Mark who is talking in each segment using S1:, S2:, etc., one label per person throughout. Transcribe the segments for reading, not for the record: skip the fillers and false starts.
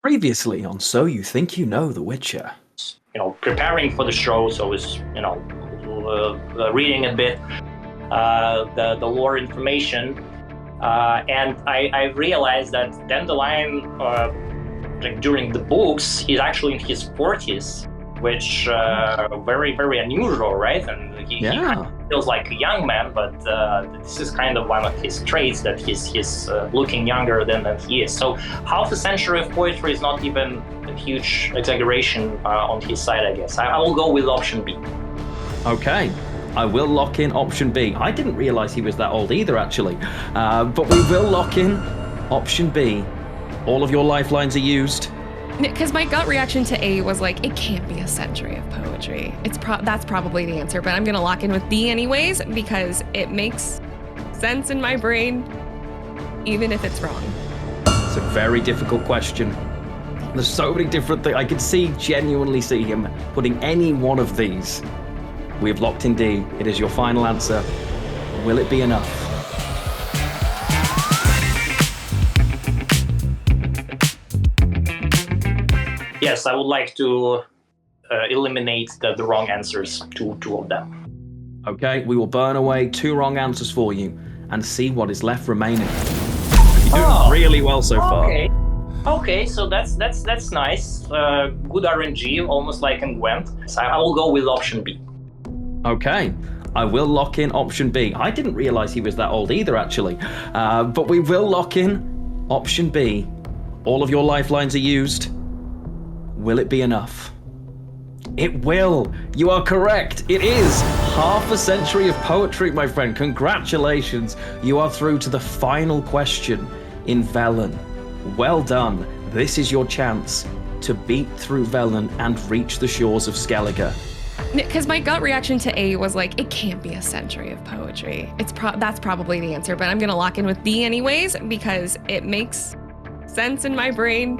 S1: Previously on So You Think You Know The Witcher.
S2: Preparing for the show, so I was, reading a bit the lore information, and I realized that Dandelion, during the books, he's actually in his 40s, which very, very unusual, right? And he kind of feels like a young man, but this is kind of one of his traits, that he's looking younger than he is. So half a century of poetry is not even a huge exaggeration on his side, I guess. I will go with option B.
S1: Okay, I will lock in option B. I didn't realize he was that old either, actually. But we will lock in option B. All of your lifelines are used.
S3: Because my gut reaction to A was like, it can't be a century of poetry. That's probably the answer, but I'm gonna lock in with B anyways because it makes sense in my brain, even if it's wrong.
S1: It's a very difficult question. There's so many different things. I could genuinely see him putting any one of these. We have locked in D. It is your final answer. Will it be enough?
S2: Yes, I would like to eliminate the wrong answers, two of them.
S1: Okay, we will burn away 2 wrong answers for you and see what is left remaining. You're doing really well so far.
S2: Okay, so that's nice. Good RNG, almost like in Gwent. So I will go with option B.
S1: Okay, I will lock in option B. I didn't realize he was that old either, actually. But we will lock in option B. All of your lifelines are used. Will it be enough? It will. You are correct. It is half a century of poetry, my friend. Congratulations. You are through to the final question in Velen. Well done. This is your chance to beat through Velen and reach the shores of Skellige.
S3: Because my gut reaction to A was like, it can't be a century of poetry. That's probably the answer, but I'm gonna lock in with B anyways because it makes sense in my brain,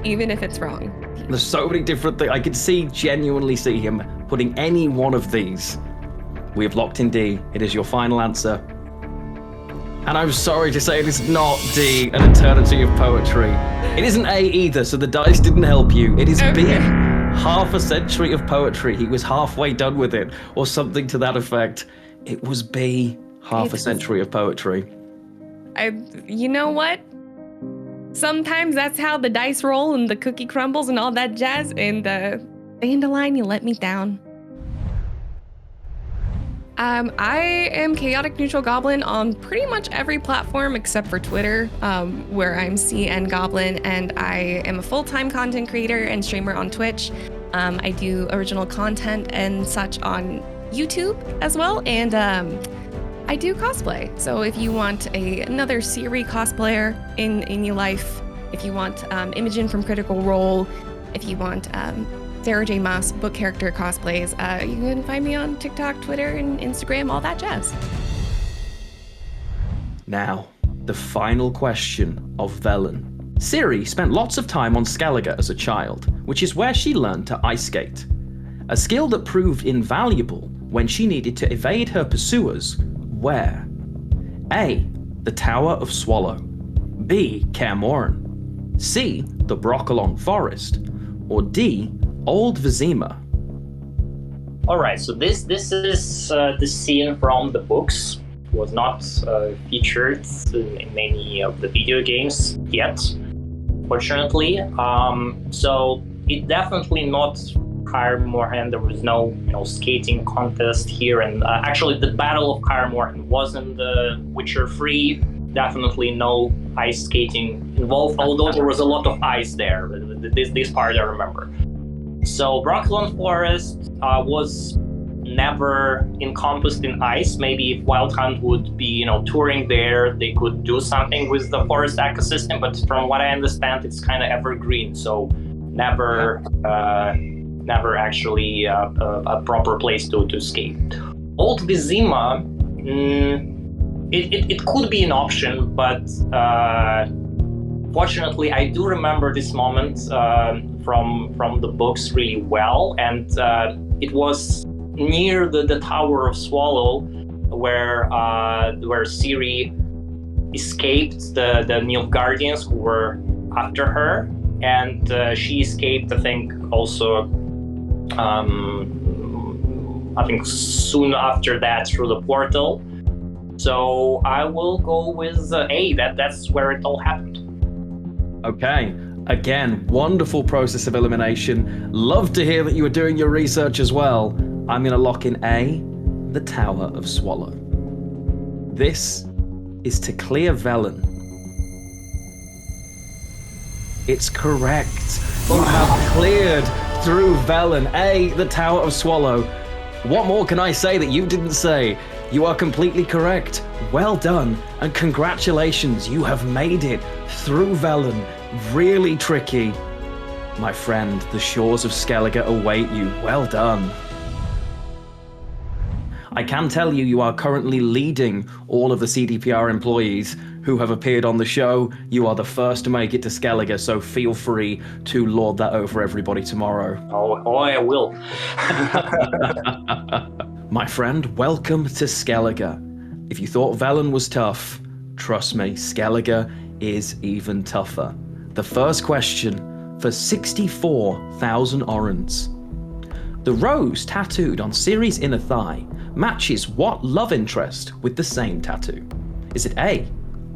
S3: even if it's wrong.
S1: There's so many different things. I could genuinely see him putting any one of these. We have locked in D. It is your final answer. And I'm sorry to say it is not D, an eternity of poetry. It isn't A either, so the dice didn't help you. It is B, half a century of poetry. He was halfway done with it, or something to that effect. It was B, half a century of poetry.
S3: You know what? Sometimes that's how the dice roll and the cookie crumbles and all that jazz. And Dandelion, you let me down. I am ChaoticNeutralGoblin on pretty much every platform except for Twitter, where I'm CNGoblin, and I am a full-time content creator and streamer on Twitch. I do original content and such on YouTube as well, and I do cosplay. So if you want another Siri cosplayer in your life, if you want Imogen from Critical Role, if you want Sarah J. Maas book character cosplays, you can find me on TikTok, Twitter, and Instagram, all that jazz.
S1: Now, the final question of Velen. Ciri spent lots of time on Skellige as a child, which is where she learned to ice skate. A skill that proved invaluable when she needed to evade her pursuers. Where? A. The Tower of Swallow. B. Kaer Morhen. C. The Brokilon Forest. Or D. Old Vizima.
S2: All right, so this is the scene from the books. It was not featured in any of the video games yet, fortunately. So it definitely not Kaer Morhen. There was no skating contest here, and actually the Battle of Kaer Morhen was in the Witcher 3. Definitely no ice skating involved, although there was a lot of ice there. This part I remember. So Brokilon Forest was never encompassed in ice. Maybe if Wild Hunt would be touring there, they could do something with the forest ecosystem, but from what I understand, it's kind of evergreen, so never actually a proper place to skate. Old Vizima, it could be an option, but fortunately I do remember this moment from the books really well, and it was near the Tower of Swallow, where Ciri escaped the Nilfgaardians who were after her, and she escaped, I think, also I think soon after that through the portal. So I will go with A. That's where it all happened.
S1: Okay. Again, wonderful process of elimination. Love to hear that you were doing your research as well. I'm going to lock in A, the Tower of Swallow. This is to clear Velen. It's correct. You have cleared through Velen. A, the Tower of Swallow. What more can I say that you didn't say? You are completely correct. Well done, and congratulations, you have made it through Velen. Really tricky. My friend, the shores of Skellige await you. Well done. I can tell you, you are currently leading all of the CDPR employees who have appeared on the show. You are the first to make it to Skellige, so feel free to lord that over everybody tomorrow.
S2: Oh, I will.
S1: My friend, welcome to Skellige. If you thought Velen was tough, trust me, Skellige is even tougher. The first question for 64,000 orens. The rose tattooed on Ciri's inner thigh matches what love interest with the same tattoo? Is it A,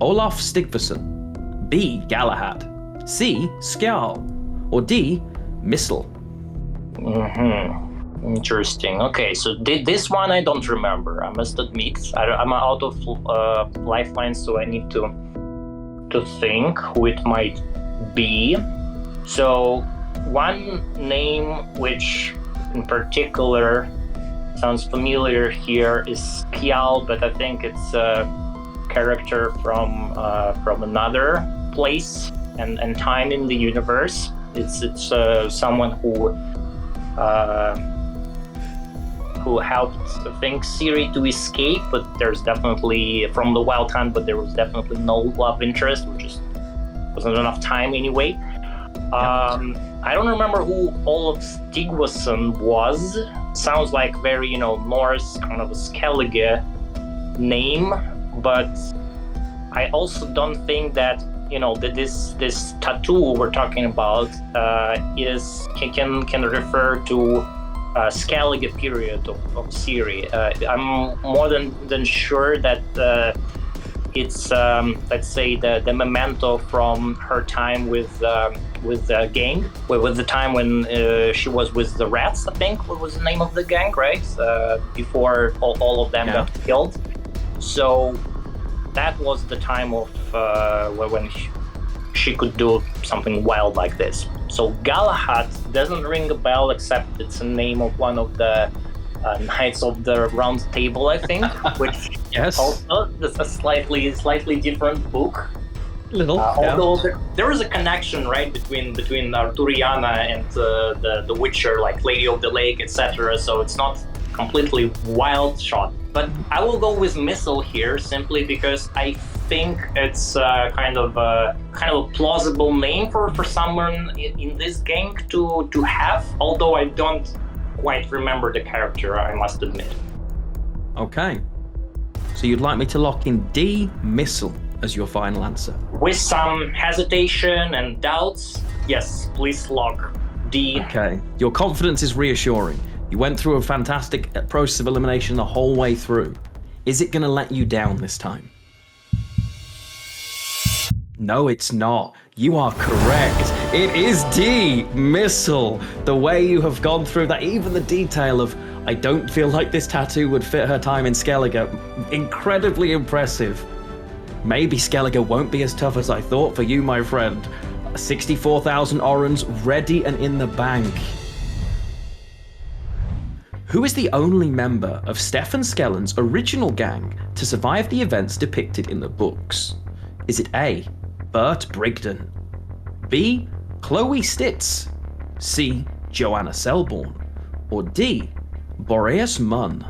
S1: Olaf Stigvason, B, Galahad, C, Skjarl, or D, Missile?
S2: Interesting. Okay, so this one I don't remember, I must admit. I'm out of lifelines, so I need to think who it might be. So one name which in particular sounds familiar here is Skjarl, but I think it's a character from another place and time in the universe. It's someone who helped, I think, Ciri to escape, but there's definitely from the Wild Hunt, but there was definitely no love interest, which just wasn't enough time anyway. I don't remember who Olaf Stigvason was. Sounds like very, Norse, kind of a Skellige name, but I also don't think that, that this tattoo we're talking about can refer to Skellige period of Ciri. I'm more than sure that it's let's say the memento from her time with the gang, with the time when she was with the rats, I think. What was the name of the gang, right? Before all of them got killed. So that was the time of when she could do something wild like this. So Galahad doesn't ring a bell, except it's a name of one of the Knights of the Round Table, I think, which
S1: yes,
S2: also is a slightly different book.
S1: Although
S2: there is a connection, right, between Arturiana and the Witcher, like Lady of the Lake, etc. So it's not completely wild shot. But I will go with Missile here simply because I think it's kind of a plausible name for someone in this gang to have. Although I don't quite remember the character, I must admit.
S1: Okay. So you'd like me to lock in D, Missile, as your final answer? With
S2: some hesitation and doubts, yes, please lock D.
S1: Okay. Your confidence is reassuring. You went through a fantastic process of elimination the whole way through. Is it going to let you down this time? No, it's not. You are correct. It is D, Missile. The way you have gone through that, even the detail of, I don't feel like this tattoo would fit her time in Skellige. Incredibly impressive. Maybe Skellige won't be as tough as I thought for you, my friend. 64,000 orens ready and in the bank. Who is the only member of Stefan Skellen's original gang to survive the events depicted in the books? Is it A, Bert Brigden, B, Chloe Stitz, C, Joanna Selborn, or D, Boreas Munn?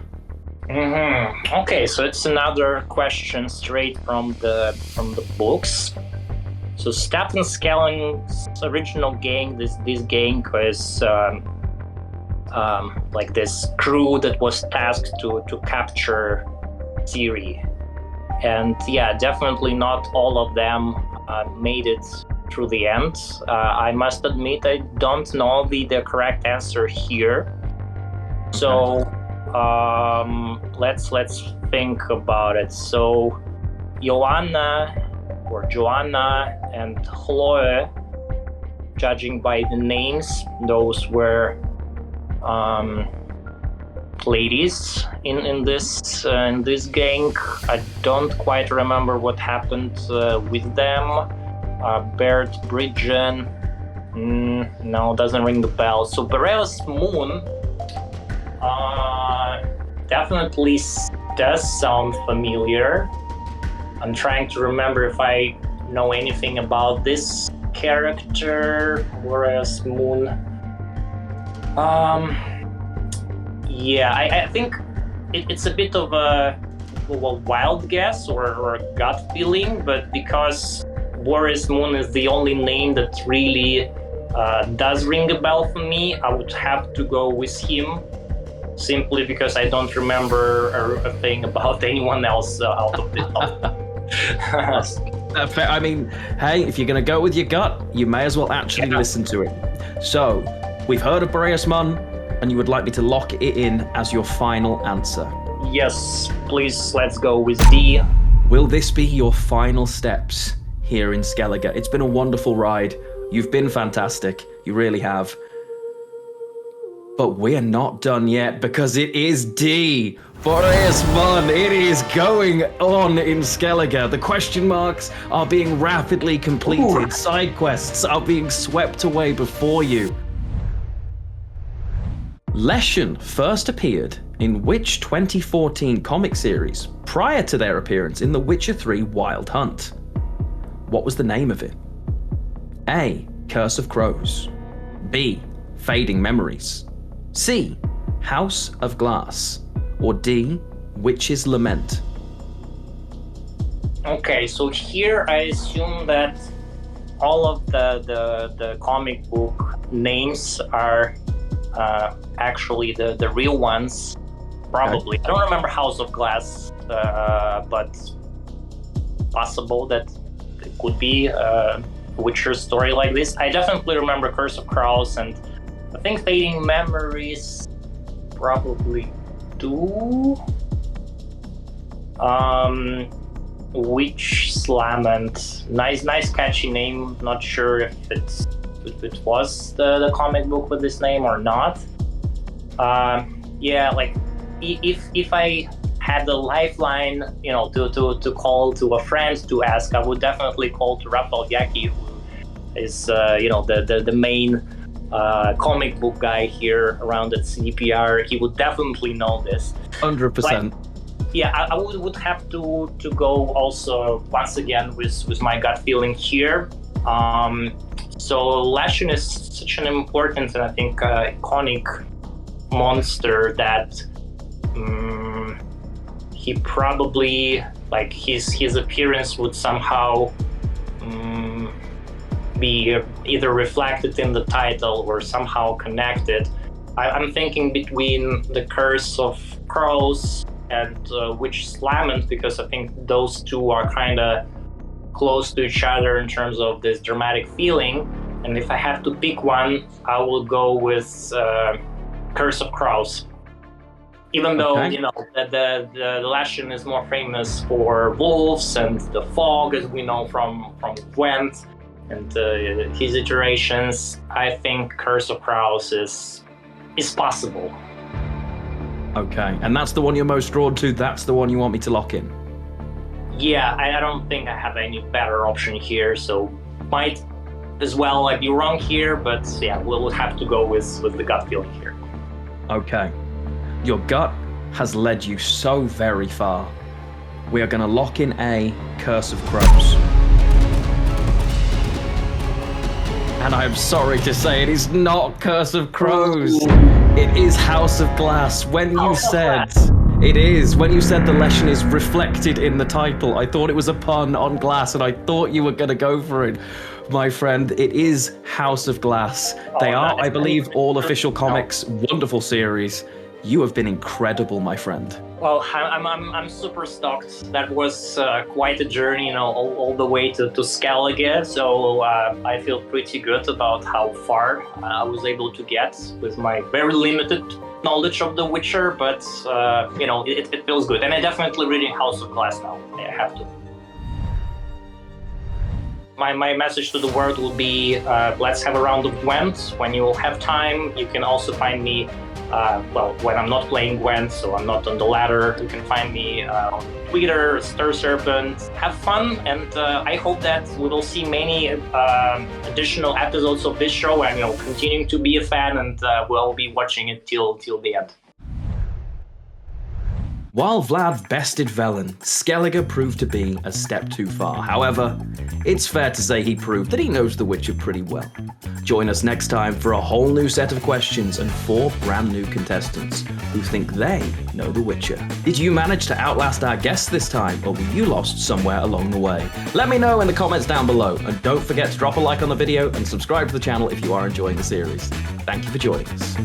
S2: Okay, so it's another question straight from the books. So Stefan Skellen's original gang, this gang was like this crew that was tasked to capture Ciri. And yeah, definitely not all of them made it through the end. I must admit I don't know the correct answer here.
S1: Okay.
S2: So let's think about it. So Joanna and Chloe, judging by the names, those were ladies in this gang. I don't quite remember what happened with them. Bert, Bridgen, no, doesn't ring the bell. So Boreas Moon definitely does sound familiar. I'm trying to remember if I know anything about this character, Boreas Moon. Yeah, I think it's a bit of a wild guess or a gut feeling, but because Boreas Moon is the only name that really does ring a bell for me, I would have to go with him, simply because I don't remember a thing about anyone else out of this.
S1: I mean, hey, if you're going to go with your gut, you may as well actually listen to it. So, we've heard of Boreas Moon, and you would like me to lock it in as your final answer.
S2: Yes, please, let's go with D.
S1: Will this be your final steps here in Skellige? It's been a wonderful ride. You've been fantastic. You really have. But we're not done yet, because it is D. Boreas Moon, it is going on in Skellige. The question marks are being rapidly completed. Side quests are being swept away before you. Leshen first appeared in which 2014 comic series prior to their appearance in The Witcher 3 Wild Hunt? What was the name of it? A. Curse of Crows. B. Fading Memories. C. House of Glass. Or D. Witch's Lament.
S2: Okay, so here I assume that all of the comic book names are actually the real ones, probably. Okay. I don't remember House of Glass, but possible that it could be a Witcher story like this. I definitely remember Curse of Crows, and I think Fading Memories probably do. Witch's Lament, nice catchy name. Not sure if it was the comic book with this name or not. Yeah, like if I had a lifeline, to call to a friend to ask, I would definitely call to Raphael Yaki, who is the main comic book guy here around at CDPR. He would definitely know this.
S1: 100%.
S2: Yeah, I would have to go also once again with my gut feeling here. So Leshen is such an important and I think iconic monster that he probably, like, his appearance would somehow be either reflected in the title or somehow connected. I'm thinking between the Curse of Crows and Witch's Lament, because I think those two are kind of close to each other in terms of this dramatic feeling. And if I have to pick one, I will go with Curse of Crows. Even though, the Leshen is more famous for wolves and the fog, as we know from Gwent and his iterations, I think Curse of Crows is possible.
S1: Okay, and that's the one you're most drawn to? That's the one you want me to lock in?
S2: Yeah, I don't think I have any better option here, so might as well be wrong here, but yeah, we'll have to go with the gut feeling here.
S1: Okay. Your gut has led you so very far. We are going to lock in A, Curse of Crows. And I'm sorry to say it is not Curse of Crows. It is House of Glass. When you said the Leshen is reflected in the title, I thought it was a pun on glass, and I thought you were going to go for it, my friend. It is House of Glass. They are, I believe, all official comics. Wonderful series. You have been incredible, my friend.
S2: Well, I'm super stoked. That was quite a journey, all the way to Skellige. So I feel pretty good about how far I was able to get with my very limited knowledge of The Witcher. But it feels good, and I'm definitely reading House of Glass now. I have to. My message to the world will be: let's have a round of Gwent. When you have time, you can also find me. When I'm not playing Gwent, so I'm not on the ladder, you can find me on Twitter, Stir Serpent. Have fun, and I hope that we will see many additional episodes of this show, and continuing to be a fan, and we'll be watching it till the end.
S1: While Vlad bested Velen, Skellige proved to be a step too far. However, it's fair to say he proved that he knows The Witcher pretty well. Join us next time for a whole new set of questions and 4 brand new contestants who think they know The Witcher. Did you manage to outlast our guests this time, or were you lost somewhere along the way? Let me know in the comments down below, and don't forget to drop a like on the video and subscribe to the channel if you are enjoying the series. Thank you for joining us.